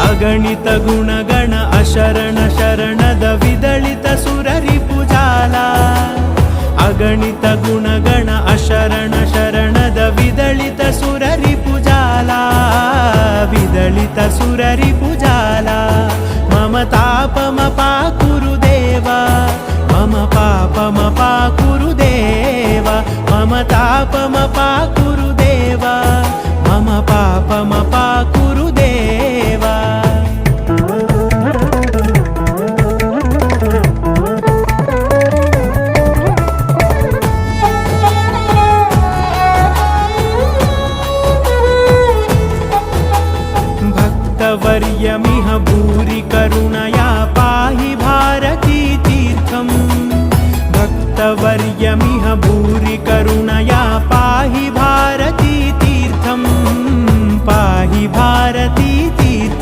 ಅಗಣಿತ ಗುಣಗಣ ಅಶರಣ ಶರಣದ ವಿದಳಿತ ಸುರರಿಪುಜಾಲ ಅಗಣಿತ ಗುಣಗಣ ಅಶರಣ ಶರಣದ ವಿದಳಿತ ಸುರರಿಪುಜಾಲ ವಿದಳಿತ ಸುರರಿಪುಜಾಲ ಮಮ ತಾಪಮ ಪಾಕುರುದೇವ ಮಮ ಪಾಪಮ ಪಾಕುರುದೇವ ಮಮ ತಾಪಮ ಪಾಕುರುದೇವ ಮಮ ಪಾಪಮ ಪಾಕುರುದೇವ भक्तवर्यमिह भूरि करुणया पाहि भारती तीर्थम् भक्तवर्यमिह भूरि करुणया पाहि भारती तीर्थम् पाहि भारती